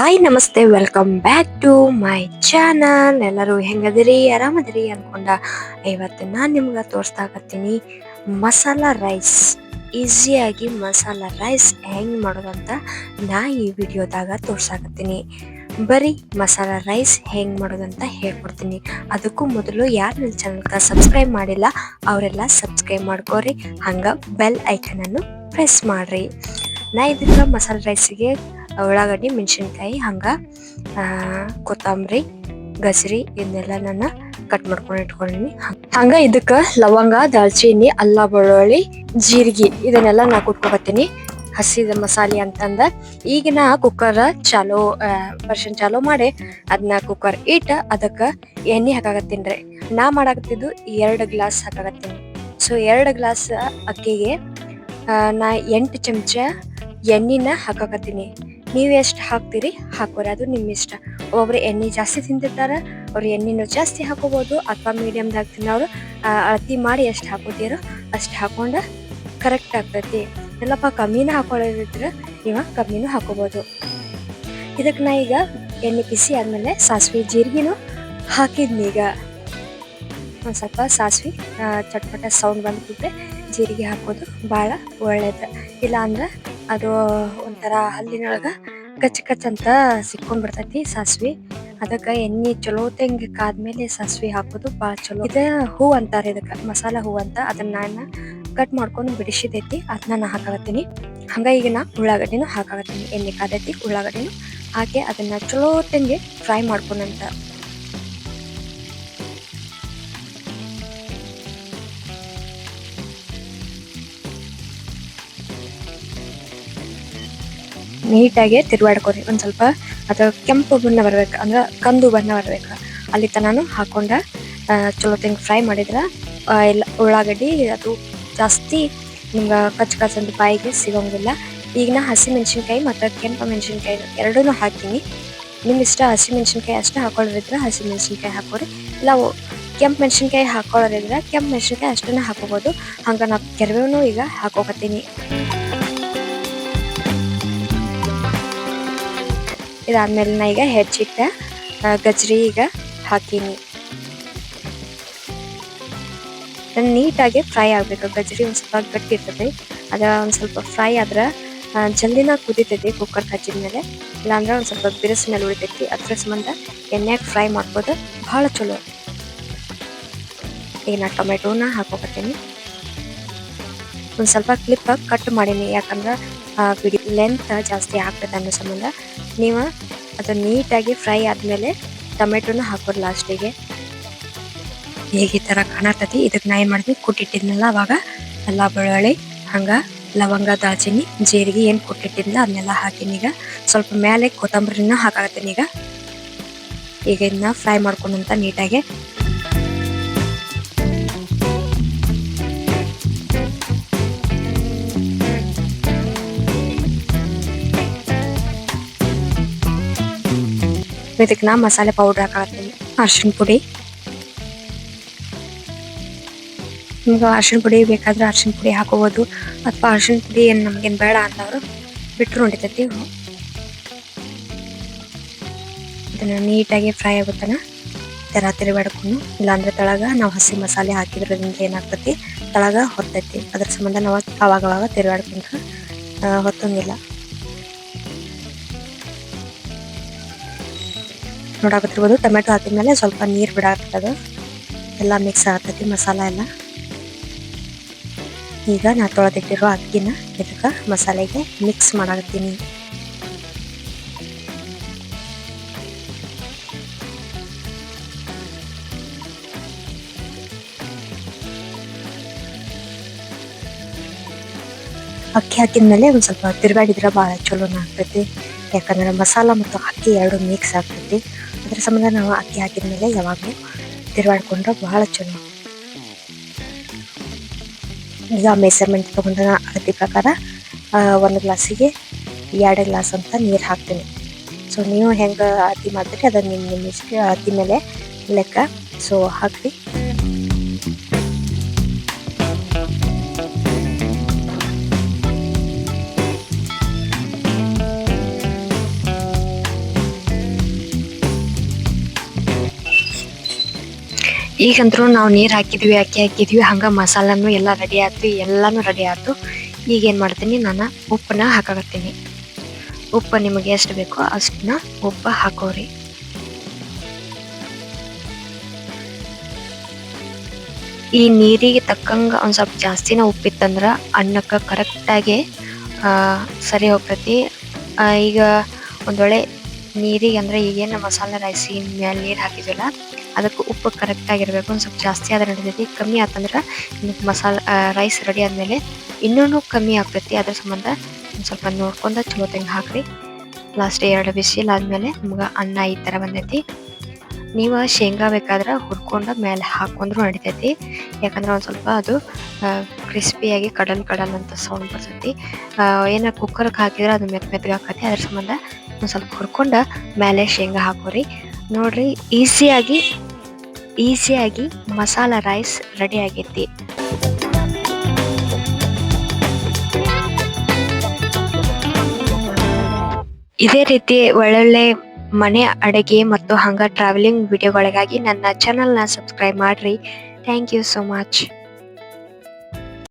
Hi ನಮಸ್ತೆ, welcome back to my channel. ಎಲ್ಲರೂ ಹೆಂಗದಿರಿ, ಆರಾಮದಿರಿ ಅನ್ಕೊಂಡ ಇವತ್ತು ನಾನು ನಿಮ್ಗೆ ತೋರಿಸ್ತಾಕತ್ತೀನಿ ಮಸಾಲ ರೈಸ್. ಈಸಿಯಾಗಿ ಮಸಾಲ ರೈಸ್ ಹೆಂಗೆ ಮಾಡೋದಂತ ನಾ ಈ ವಿಡಿಯೋದಾಗ ತೋರ್ಸಾಕತ್ತೀನಿ. ಬರೀ ಮಸಾಲ ರೈಸ್ ಹೆಂಗೆ ಮಾಡೋದಂತ ಹೇಳ್ಕೊಡ್ತೀನಿ. ಅದಕ್ಕೂ ಮೊದಲು ಯಾರು ನನ್ನ ಚಾನಲ್ಗೆ ಸಬ್ಸ್ಕ್ರೈಬ್ ಮಾಡಿಲ್ಲ ಅವರೆಲ್ಲ ಸಬ್ಸ್ಕ್ರೈಬ್ ಮಾಡ್ಕೋರಿ, ಹಂಗೆ ಬೆಲ್ ಐಕನನ್ನು ಪ್ರೆಸ್ ಮಾಡ್ರಿ. ನಾ ಇದಕ್ಕೆ ಮಸಾಲೆ ರೈಸಿಗೆ ಉಳ್ಳಾಗಡ್ಡಿ, ಮೆಣಸಿನ್ಕಾಯಿ, ಹಂಗೆ ಕೊತ್ತಂಬರಿ, ಗಜರಿ ಇದನ್ನೆಲ್ಲ ನಾನು ಕಟ್ ಮಾಡ್ಕೊಂಡು ಇಟ್ಕೊಂಡಿನಿ. ಹಂಗೆ ಇದಕ್ಕೆ ಲವಂಗ, ದಾಲ್ಚಿನ್ನಿ, ಅಲ್ಲ, ಬೆಳ್ಳುಳ್ಳಿ, ಜೀರಿಗೆ ಇದನ್ನೆಲ್ಲ ನಾ ಕುಟ್ಕೊಬತ್ತೀನಿ ಹಸಿದ ಮಸಾಲೆ ಅಂತಂದ. ಈಗ ನಾ ಕುಕ್ಕರ್ ವರ್ಷನ್ ಚಾಲೋ ಮಾಡಿ ಅದನ್ನ ಕುಕ್ಕರ್ ಇಟ್ಟು ಅದಕ್ಕೆ ಎಣ್ಣೆ ಹಾಕಾಕತ್ತೀನಿ ರೀ. ನಾ ಮಾಡಾಕತ್ತಿದ್ದು 2 ಗ್ಲಾಸ್ ಹಾಕಾಕತ್ತೀನಿ. ಸೊ 2 ಗ್ಲಾಸ್ ಅಕ್ಕಿಗೆ ನಾ 8 ಚಮಚ ಎಣ್ಣೆನ ಹಾಕಾಕತ್ತೀನಿ. ನೀವು ಎಷ್ಟು ಹಾಕ್ತೀರಿ ಹಾಕೋರಿ, ಅದು ನಿಮ್ಮ ಇಷ್ಟ. ಒಬ್ಬೊಬ್ರು ಎಣ್ಣೆ ಜಾಸ್ತಿ ತಿಂತಿರ್ತಾರೆ, ಅವ್ರು ಎಣ್ಣೆನೂ ಜಾಸ್ತಿ ಹಾಕೋಬೋದು. ಅಥವಾ ಮೀಡಿಯಮ್ದಾಗ ತಿನ್ನೋರು ಅಳತಿ ಮಾಡಿ ಎಷ್ಟು ಹಾಕೋತೀರೋ ಅಷ್ಟು ಹಾಕೊಂಡು ಕರೆಕ್ಟ್ ಆಗ್ತೈತಿ. ಎಲ್ಲಪ್ಪ ಕಮ್ಮಿನ ಹಾಕೊಳ್ಳೋದಿದ್ರೆ ನೀವು ಕಮ್ಮಿನೂ ಹಾಕೋಬೋದು. ಇದಕ್ಕೆ ನಾ ಈಗ ಎಣ್ಣೆ ಬಿಸಿ ಆದಮೇಲೆ ಸಾಸಿವೆ ಜೀರಿಗೆನೂ ಹಾಕಿದ್ನೀಗ. ಒಂದು ಸ್ವಲ್ಪ ಸಾಸಿವೆ ಚಟ್ಪಟ ಸೌಂಡ್ ಬಂದ್ಬಿಟ್ರೆ ಜೀರಿಗೆ ಹಾಕೋದು ಭಾಳ ಒಳ್ಳೇದು. ಇಲ್ಲ ಅಂದ್ರೆ ಅದು ಒಂಥರ ಹಲ್ಲಿನೊಳಗೆ ಕಚ್ ಕಚ್ ಅಂತ ಸಿಕ್ಕೊಂಡ್ಬಿಡ್ತೈತಿ ಸಾಸಿವೆ. ಅದಕ್ಕೆ ಎಣ್ಣೆ ಚಲೋ ತೆಂಗಿ ಕಾದ್ಮೇಲೆ ಸಾಸಿವೆ ಹಾಕೋದು ಭಾಳ ಚಲೋ. ಇದು ಹೂ ಅಂತಾರೆ, ಇದಕ್ಕೆ ಮಸಾಲ ಹೂ ಅಂತ. ಅದನ್ನ ನಾನು ಕಟ್ ಮಾಡ್ಕೊಂಡು ಬಿಡಿಸಿದೈತಿ, ಅದನ್ನ ನಾ ಹಾಕಾಕತ್ತೀನಿ. ಹಂಗೆ ಈಗ ನಾ ಉಳ್ಳಾಗಡ್ಡಿನೂ ಹಾಕಾಕತ್ತೀನಿ. ಎಣ್ಣೆ ಕಾದೈತಿ, ಉಳ್ಳಾಗಡ್ಡಿನೂ ಹಾಕಿ ಅದನ್ನ ಚಲೋ ತೆಂಗಿ ಫ್ರೈ ಮಾಡ್ಕೊಂಡಂತ. ನೀಟಾಗಿ ತಿರುವಾಡ್ಕೊರಿ. ಒಂದು ಸ್ವಲ್ಪ ಅದು ಕೆಂಪು ಬಣ್ಣ ಬರ್ಬೇಕು, ಅಂದ್ರೆ ಕಂದು ಬಣ್ಣ ಬರ್ಬೇಕು, ಅಲ್ಲಿ ತನೂ ಹಾಕೊಂಡ ಚಲೋ ತೆಂಗ್ ಫ್ರೈ ಮಾಡಿದ್ರೆ ಎಲ್ಲ ಉಳ್ಳಾಗಡ್ಡಿ ಅದು ಜಾಸ್ತಿ ನಿಮ್ಗೆ ಕಚ್ ಕಚ್ ಅಂತ ಬಾಯಿಗೆ ಸಿಗೋಂಗಿಲ್ಲ. ಈಗ ನಾ ಹಸಿ ಮೆಣಸಿನ್ಕಾಯಿ ಮತ್ತು ಕೆಂಪು ಮೆಣಸಿನ್ಕಾಯಿ ಎರಡೂ ಹಾಕೀನಿ. ನಿಮ್ಮ ಇಷ್ಟ, ಹಸಿ ಮೆಣಸಿನ್ಕಾಯಿ ಅಷ್ಟೇ ಹಾಕೊಳ್ಳೋರಿದ್ರೆ ಹಸಿ ಮೆಣಸಿನ್ಕಾಯಿ ಹಾಕೋರಿ, ಇಲ್ಲ ಕೆಂಪು ಮೆಣಸಿನ್ಕಾಯಿ ಹಾಕೊಳ್ಳೋರಿದ್ರೆ ಕೆಂಪು ಮೆಣಸಿನ್ಕಾಯಿ ಅಷ್ಟನ್ನ ಹಾಕೋಬೋದು. ಹಂಗೆ ನಾ ಕೆರವೇನೂ ಈಗ ಹಾಕೋಕತ್ತೀನಿ. ಇದಾದ್ಮೇಲೆ ನಾ ಈಗ ಹೆಚ್ಚಿಟ್ಟ ಗಜ್ರಿ ಈಗ ಹಾಕೀನಿ. ನೀಟಾಗಿ ಫ್ರೈ ಆಗಬೇಕು. ಗಜ್ರಿ ಒಂದು ಸ್ವಲ್ಪ ಗಟ್ಟಿ ಇರ್ತದೆ, ಅದ ಒಂದು ಸ್ವಲ್ಪ ಫ್ರೈ ಆದ್ರೆ ಜಲ್ದಿನ ಕುದಿತೈತಿ ಕುಕ್ಕರ್ ಹಚ್ಚಿದ್ಮೇಲೆ. ಇಲ್ಲಾಂದ್ರೆ ಒಂದು ಸ್ವಲ್ಪ ಬಿರುಸ್ ಮೇಲೆ ಉಳಿತೈತಿ. ಅದ್ರ ಸಂಬಂಧ ಎಣ್ಣೆಗೆ ಫ್ರೈ ಮಾಡ್ಬೋದು, ಭಾಳ ಚಲೋ. ಈಗ ನಾ ಟೊಮೆಟೋನ ಹಾಕೋಕತ್ತೀನಿ. ಒಂದು ಸ್ವಲ್ಪ ಕ್ಲಿಪ್ ಕಟ್ ಮಾಡೀನಿ, ಯಾಕಂದ್ರೆ ವಿಡಿಯೋ ಲೆಂತ್ ಜಾಸ್ತಿ ಆಗ್ತದೆ ಅನ್ನೋ ಸಂಬಂಧ. ನೀವು ಅದು ನೀಟಾಗಿ ಫ್ರೈ ಆದಮೇಲೆ ಟೊಮೆಟೊನ ಹಾಕೋದು ಲಾಸ್ಟಿಗೆ. ಈಗ ಈ ಥರ ಕಾಣತೈತಿ. ಇದಕ್ಕೆ ನಾ ಏನು ಮಾಡ್ತೀನಿ, ಕುಟ್ಟಿಟ್ಟಿದ್ನಲ್ಲ ಅವಾಗ ಎಲ್ಲ ಬೆಳ್ಳುಳ್ಳಿ, ಹಂಗೆ ಲವಂಗ, ದಾಲ್ಚಿನ್ನಿ, ಜೀರಿಗೆ ಏನು ಕುಟ್ಟಿಟ್ಟಿದ್ನಲ್ಲ ಅದನ್ನೆಲ್ಲ ಹಾಕಿನಿ. ಈಗ ಸ್ವಲ್ಪ ಮೇಲೆ ಕೊತ್ತಂಬರಿನ ಹಾಕಾಕತ್ತೀನಿ. ಈಗ ಇದನ್ನ ಫ್ರೈ ಮಾಡ್ಕೊಂಡಂತ ನೀಟಾಗಿ. ಇದಕ್ಕೆ ನಾ ಮಸಾಲೆ ಪೌಡ್ರ್ ಹಾಕಾಕತ್ತೀನಿ. ಅರ್ಶಿಣ ಪುಡಿ, ನಿಮ್ಗೆ ಅರ್ಶಿಣ ಪುಡಿ ಬೇಕಾದ್ರೆ ಅರ್ಶಿಣ ಪುಡಿ ಹಾಕೋಬೋದು. ಅಥವಾ ಅರ್ಶಿಣ ಪುಡಿ ಏನು ನಮ್ಗೇನು ಬೇಡ ಅಂತವ್ರು ಬಿಟ್ಟರು ಹೊಡಿತೈತಿ. ಇದನ್ನು ನೀಟಾಗಿ ಫ್ರೈ ಆಗುತ್ತಾನ ತಿರುಗಾಡ್ಕೊಂಡು. ಇಲ್ಲಾಂದ್ರೆ ತಳಗ ನಾವು ಹಸಿ ಮಸಾಲೆ ಹಾಕಿದ್ರಿಂದ ಏನಾಗ್ತೈತಿ, ತಳಗ ಹೊತ್ತೈತಿ. ಅದ್ರ ಸಂಬಂಧ ನಾವು ಅವಾಗವಾಗ ತಿರುಗಾಡ್ಕೊಂಡ್ರೆ ಹೊತ್ತಂಗಿಲ್ಲ. ನೋಡಾಕತ್ತಿರ್ಬೋದು, ಟೊಮೆಟೊ ಹಾಕಿದ್ಮೇಲೆ ಸ್ವಲ್ಪ ನೀರು ಬಿಡಾಗ್ತದೆ, ಎಲ್ಲ ಮಿಕ್ಸ್ ಆಗ್ತೈತಿ ಮಸಾಲ ಎಲ್ಲ. ಈಗ ನಾ ತೊಳೆದಿಟ್ಟಿರೋ ಅಕ್ಕಿನ ಇದಕ್ಕೆ ಮಸಾಲೆಗೆ ಮಿಕ್ಸ್ ಮಾಡಾಕತ್ತೀನಿ. ಅಕ್ಕಿ ಹಾಕಿದ್ಮೇಲೆ ಒಂದು ಸ್ವಲ್ಪ ತಿರುಗಾಡಿದ್ರೆ ಭಾಳ ಚಲೋನ ಆಗ್ತೈತಿ. ಯಾಕಂದ್ರೆ ಮಸಾಲ ಮತ್ತು ಅಕ್ಕಿ ಎರಡು ಮಿಕ್ಸ್ ಆಗ್ತೈತಿ. ಅದ್ರ ಸಂಬಂಧ ನಾವು ಅಕ್ಕಿ ಹಾಕಿದ್ಮೇಲೆ ಯಾವಾಗಲೂ ತಿರುಗಾಡ್ಕೊಂಡ್ರೆ ಭಾಳ ಚಲೋ. ಈಗ ಮೆಸರ್ಮೆಂಟ್ ತೊಗೊಂಡ ಅಳತಿ ಪ್ರಕಾರ 1 ಗ್ಲಾಸಿಗೆ 2 ಗ್ಲಾಸ್ ಅಂತ ನೀರು ಹಾಕ್ತೀನಿ. ಸೊ ನೀವು ಹೆಂಗೆ ಅಳತಿ ಮಾಡ್ತೀರಿ ಅದನ್ನು ನಿಮ್ಮ ಇಷ್ಟ, ಅಳತಿ ಮೇಲೆ ಲೆಕ್ಕ. ಸೊ ಹಾಕ್ರಿ. ಈಗಂತೂ ನಾವು ನೀರು ಹಾಕಿದ್ವಿ, ಅಕ್ಕಿ ಹಾಕಿದ್ವಿ, ಹಂಗೆ ಮಸಾಲನೂ ಎಲ್ಲ ರೆಡಿ ಆಯ್ತು, ಎಲ್ಲನೂ ರೆಡಿ ಆಯ್ತು. ಈಗ ಏನು ಮಾಡ್ತೀನಿ, ನಾನು ಉಪ್ಪನ್ನ ಹಾಕಾಕತ್ತೀನಿ. ಉಪ್ಪು ನಿಮಗೆ ಎಷ್ಟು ಬೇಕೋ ಅಷ್ಟನ್ನ ಉಪ್ಪು ಹಾಕೋರಿ. ಈ ನೀರಿಗೆ ತಕ್ಕಂಗೆ ಒಂದು ಸ್ವಲ್ಪ ಜಾಸ್ತಿನ ಉಪ್ಪಿತ್ತಂದ್ರೆ ಅನ್ನಕ್ಕೆ ಕರೆಕ್ಟಾಗಿ ಸರಿ ಹೋಗ್ತೈತಿ. ಈಗ ಒಂದೊಳ್ಳೆ ನೀರಿಗೆ ಅಂದರೆ ಈಗೇನು ಮಸಾಲೆ ರೈಸಿನ ಮೇಲೆ ನೀರು ಹಾಕಿದ್ವಲ್ಲ ಅದಕ್ಕೆ ಉಪ್ಪು ಕರೆಕ್ಟಾಗಿರಬೇಕು. ಒಂದು ಸ್ವಲ್ಪ ಜಾಸ್ತಿ ಆದ್ರೆ ನಡಿತೈತಿ, ಕಮ್ಮಿ ಆತಂದ್ರೆ ನಿಮಗೆ ರೈಸ್ ರೆಡಿ ಆದಮೇಲೆ ಇನ್ನೂ ಕಮ್ಮಿ ಆಗ್ತೈತಿ. ಅದ್ರ ಸಂಬಂಧ ಒಂದು ಸ್ವಲ್ಪ ನೋಡ್ಕೊಂಡು ಚಲೋ ತಂಗೆ ಹಾಕ್ರಿ. ಲಾಸ್ಟ್ 2 ಬಿಸಿಲ್ ಆದಮೇಲೆ ನಿಮ್ಗೆ ಅನ್ನ ಈ ಥರ ಬಂದೈತಿ. ನೀವು ಶೇಂಗಾ ಬೇಕಾದ್ರೆ ಹುರ್ಕೊಂಡು ಮೇಲೆ ಹಾಕೊಂಡ್ರು ನಡಿತೈತಿ. ಯಾಕಂದ್ರೆ ಒಂದು ಸ್ವಲ್ಪ ಅದು ಕ್ರಿಸ್ಪಿಯಾಗಿ ಕಡಲ್ ಅಂತ ಸೌಂಡ್ ಬರ್ತೈತಿ. ಏನೋ ಕುಕ್ಕರ್ಗೆ ಹಾಕಿದ್ರೆ ಅದು ಮೆತ್ತಗೆ ಹಾಕತಿ. ಅದ್ರ ಸಂಬಂಧ ಒಂದು ಸ್ವಲ್ಪ ಹುರ್ಕೊಂಡು ಮೇಲೆ ಶೇಂಗಾ ಹಾಕೋರಿ. ನೋಡ್ರಿ, ಈಸಿಯಾಗಿ ಮಸಾಲ ರೈಸ್ ರೆಡಿ ಆಗೈತಿ. ಇದೇ ರೀತಿ ಒಳ್ಳೊಳ್ಳೆ ಮನೆ ಅಡುಗೆ ಮತ್ತು ಹಂಗ ಟ್ರಾವೆಲಿಂಗ್ ವಿಡಿಯೋಗಳಿಗಾಗಿ ನನ್ನ ಚಾನಲ್ನ ಸಬ್ಸ್ಕ್ರೈಬ್ ಮಾಡ್ರಿ. Thank you so much.